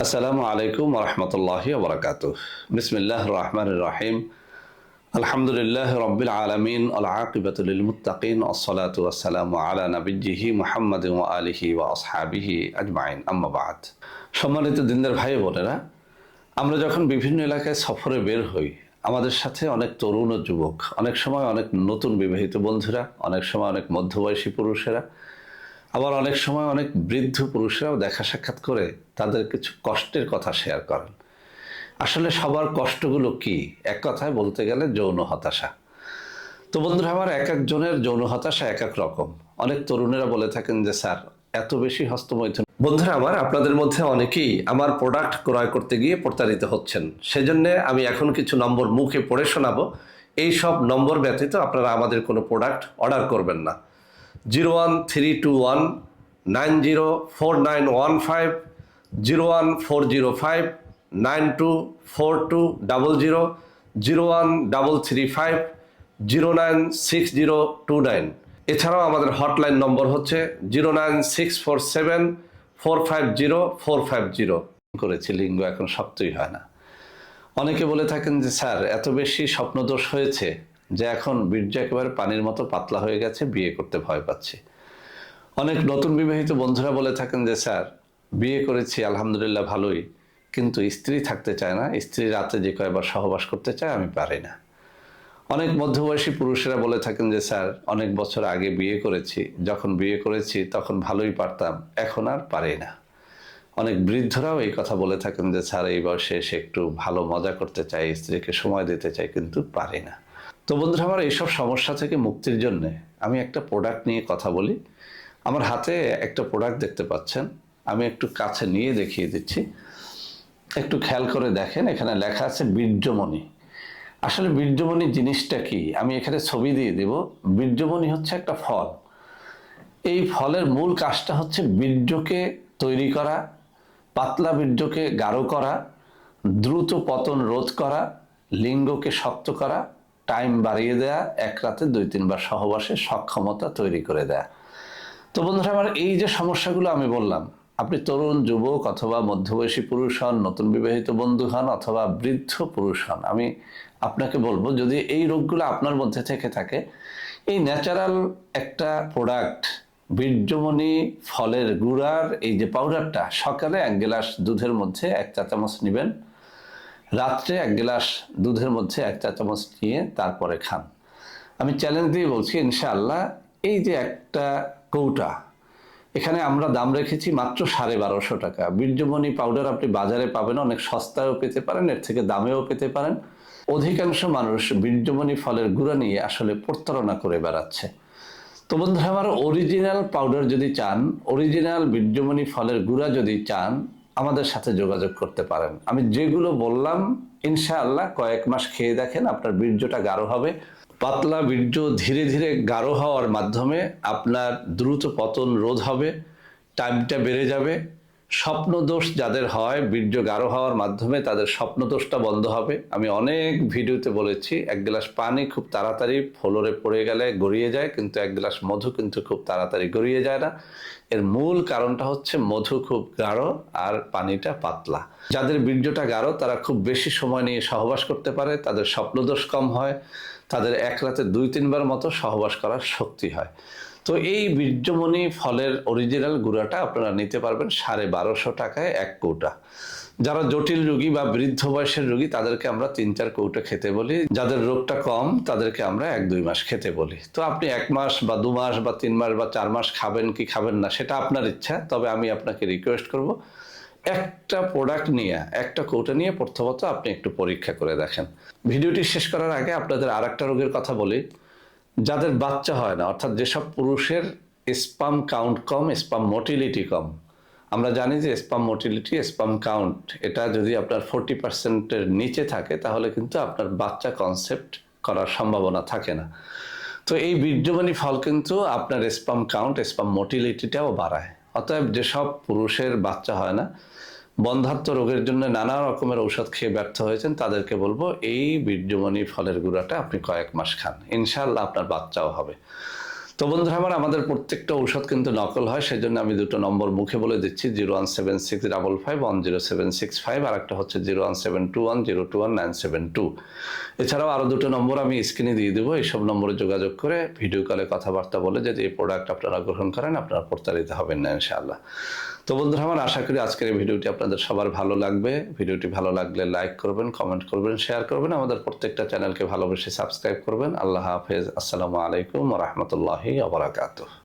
আসসালামু আলাইকুম ওরহমতুল্লাহি ওবরাকাতুহ। বিসমিল্লাহির রহমানির রহিম। আলহামদুলিল্লাহ রব্বিল আলামিন ওয়াল আকিবাতু লিল মুত্তাকিন ওয়াসসালাতু ওয়াসসালামু আলা নাবিয়্যিহি মুহাম্মাদিন ওয়া আলিহি ওয়া আসহাবিহি আজমাইন, আম্মা বা'দ। সম্মানিত দিনদার ভাই বোনেরা, আমরা যখন বিভিন্ন এলাকায় সফরে বের হই, আমাদের সাথে অনেক তরুণ ও যুবক, অনেক সময় অনেক নতুন বিবাহিত বন্ধুরা, অনেক সময় অনেক মধ্যবয়সী পুরুষেরা, আবার অনেক সময় অনেক বৃদ্ধ পুরুষরাও দেখা সাক্ষাৎ করে তাদের কিছু কষ্টের কথা শেয়ার করেন। আসলে সবার কষ্টগুলো কি? এক কথায় বলতে গেলে যৌন হতাশা। তো বন্ধুরা আমার, এক একজনের যৌন হতাশা এক এক রকম। অনেক তরুণেরা বলে থাকেন যে স্যার, এত বেশি হস্তমৈথুন। বন্ধুরা আমার, আপনাদের মধ্যে অনেকেই আমার প্রোডাক্ট ক্রয় করতে গিয়ে প্রতারিত হচ্ছেন। সেজন্য আমি এখন কিছু নম্বর মুখে পড়ে শোনাবো। এই সব নম্বর ব্যতীত আপনারা আমাদের কোনো প্রোডাক্ট অর্ডার করবেন না। 01321904915, 01405924200, 01335096029। এছাড়াও আমাদের হটলাইন নম্বর হচ্ছে 09647450450। করেছি, লিঙ্গ এখন শক্তই হয় না। অনেকে বলে থাকেন যে স্যার, এত বেশি স্বপ্নদোষ হয়েছে যে এখন বীর্য একেবারে পানির মতো পাতলা হয়ে গেছে, বিয়ে করতে ভয় পাচ্ছি। অনেক নতুন বিবাহিত বন্ধুরা বলে থাকেন যে স্যার, বিয়ে করেছি আলহামদুলিল্লাহ ভালোই, কিন্তু স্ত্রী থাকতে চায় না, স্ত্রী রাতে যে কয়েকবার সহবাস করতে চায়, আমি পারি না। অনেক মধ্যবয়সী পুরুষেরা বলে থাকেন যে স্যার, অনেক বছর আগে বিয়ে করেছি, যখন বিয়ে করেছি তখন ভালোই পারতাম, এখন আর পারি না। অনেক বৃদ্ধরাও এই কথা বলে থাকেন যে স্যার, এই বয়সে এসে একটু ভালো মজা করতে চাই, স্ত্রীকে সময় দিতে চাই, কিন্তু পারি না। তো বন্ধুরা আমার, এইসব সমস্যা থেকে মুক্তির জন্য আমি একটা প্রোডাক্ট নিয়ে কথা বলি। আমার হাতে একটা প্রোডাক্ট দেখতে পাচ্ছেন, আমি একটু কাছে নিয়ে দেখিয়ে দিচ্ছি, একটু খেয়াল করে দেখেন। এখানে লেখা আছে বীর্যমণি। আসলে বীর্যমণি জিনিসটা কি, আমি এখানে ছবি দিয়ে দেব। বীর্যমণি হচ্ছে একটা ফল। এই ফলের মূল কাজটা হচ্ছে বীর্যকে তৈরি করা, পাতলা বীর্যকে গাঢ় করা, দ্রুত পতন রোধ করা, লিঙ্গকে শক্ত করা, টাইম বাড়িয়ে দেয়া, এক রাতে 2-3 বার সহবাসের সক্ষমতা তৈরি করে দেয়া। তো বন্ধুরা আমার, এই যে সমস্যাগুলো আমি বললাম, আপনি তরুণ যুবক অথবা মধ্যবয়সী পুরুষ হন, নতুন বিবাহিত বন্ধু হন অথবা বৃদ্ধ পুরুষ হন, আমি আপনাকে বলবো, যদি এই রোগগুলো আপনার মধ্যে থেকে থাকে, এই ন্যাচারাল একটা প্রোডাক্ট বীর্যমণি ফলের গুঁড়ার এই যে পাউডারটা, সকালে 1 গ্লাস দুধের মধ্যে 1 চা চামচ নেবেন, রাত্রে 1 গ্লাস দুধের মধ্যে 1 চা চামচ নিয়ে তারপরে খান। আমি চ্যালেঞ্জ দিয়ে বলছি, ইনশাআল্লাহ এই যে একটা কৌটা, এখানে আমরা দাম রেখেছি মাত্র 1250 টাকা। বীর্যমণি পাউডার আপনি বাজারে পাবেন, অনেক সস্তায়ও পেতে পারেন, এর থেকে দামেও পেতে পারেন। অধিকাংশ মানুষ বীর্যমণি ফলের গুঁড়া নিয়ে আসলে প্রতারণা করে বেড়াচ্ছে। তো বন্ধুরা আমার, অরিজিনাল পাউডার যদি চান, অরিজিনাল বীর্যমণি ফলের গুঁড়া যদি চান, আমাদের সাথে যোগাযোগ করতে পারেন। আমি যেগুলো বললাম, ইনশাআল্লাহ কয়েক মাস খেয়ে দেখেন, আপনার বীর্যটা গাঢ় হবে। পাতলা বীর্য ধীরে ধীরে গাঢ় হওয়ার মাধ্যমে আপনার দ্রুত পতন রোধ হবে, টাইমটা বেড়ে যাবে। স্বপ্নদোষ যাদের হয়, বীর্য গাঢ় হওয়ার মাধ্যমে তাদের স্বপ্নদোষটা বন্ধ হবে। আমি অনেক ভিডিওতে বলেছি, 1 গ্লাস পানি খুব তাড়াতাড়ি ফ্লোরে পড়ে গেলে গড়িয়ে যায়, কিন্তু 1 গ্লাস মধু কিন্তু খুব তাড়াতাড়ি গড়িয়ে যায় না। এর মূল কারণটা হচ্ছে মধু খুব গাঢ় আর পানিটা পাতলা। যাদের বীর্যটা গাঢ় তারা খুব বেশি সময় নিয়ে সহবাস করতে পারে, তাদের স্বপ্নদোষ কম হয়, তাদের এক রাতে 2-3 বার মতো সহবাস করার শক্তি হয়। তো এই বীর্যমণি ফলের অরিজিনাল গুঁড়াটা আপনারা নিতে পারবেন 1250 টাকায় 1 কৌটা। যারা জটিল রোগী বা বৃদ্ধ বয়সের রোগী, তাদেরকে আমরা 3-4 কৌটা খেতে বলি। যাদের রোগটা কম, তাদেরকে আমরা 1-2 মাস খেতে বলি। তো আপনি 1 মাস বা 2 মাস বা 3 মাস বা 4 মাস খাবেন কি খাবেন না, সেটা আপনার ইচ্ছা। তবে আমি আপনাকে রিকোয়েস্ট করব, একটা প্রোডাক্ট নিয়ে, একটা কৌটা নিয়ে প্রথমত আপনি একটু পরীক্ষা করে দেখেন। ভিডিওটি শেষ করার আগে আপনাদের আরেকটা রোগের কথা বলি। যাদের বাচ্চা হয় না, অর্থাৎ যেসব পুরুষের স্পাম কাউন্ট কম, স্পাম মোটিলিটি কম। আমরা জানি যে স্পাম মোটিলিটি, স্পাম কাউন্ট, এটা যদি আপনার 40%-এর নিচে থাকে, তাহলে কিন্তু আপনার বাচ্চা কনসেপ্ট করার সম্ভাবনা থাকে না। তো এই বীর্যমণি ফল কিন্তু আপনার স্পাম কাউন্ট, স্পাম মোটিলিটিটাও বাড়ায়। অতএব যেসব পুরুষের বাচ্চা হয় না, বন্ধ্যাত্ব রোগের জন্য নানা রকমের ঔষধ খেয়ে ব্যর্থ হয়েছেন, তাদেরকে বলবো এই বীর্যমণি ফলের গুঁড়াটা আপনি কয়েক মাস খান, ইনশাআল্লাহ আপনার বাচ্চাও হবে। তো বন্ধুরা আমার, আমাদের প্রত্যেকটা ঔষধ কিন্তু নকল হয়, সেই জন্য আমি দুটো নম্বর মুখে বলে দিচ্ছি, 01765510765, আর একটা হচ্ছে 01721021972। এছাড়াও আরও দুটো নম্বর আমি স্ক্রিনে দিয়ে দেবো, এইসব নম্বরে যোগাযোগ করে ভিডিও কলে কথাবার্তা বলে যদি এই প্রোডাক্ট আপনারা গ্রহণ করেন, আপনারা প্রতারিত হবেন না ইনশাআল্লাহ। তো বন্ধুরা আমার, আশা করি আজকের এই ভিডিওটি আপনাদের সবার ভালো লাগবে। ভিডিওটি ভালো লাগলে লাইক করবেন, কমেন্ট করবেন, শেয়ার করবেন, আমাদের প্রত্যেকটা চ্যানেলকে ভালোবেসে সাবস্ক্রাইব করবেন। আল্লাহ হাফেজ। আসসালামু আলাইকুম ওয়া রাহমাতুল্লাহি ওয়া বারাকাতুহু।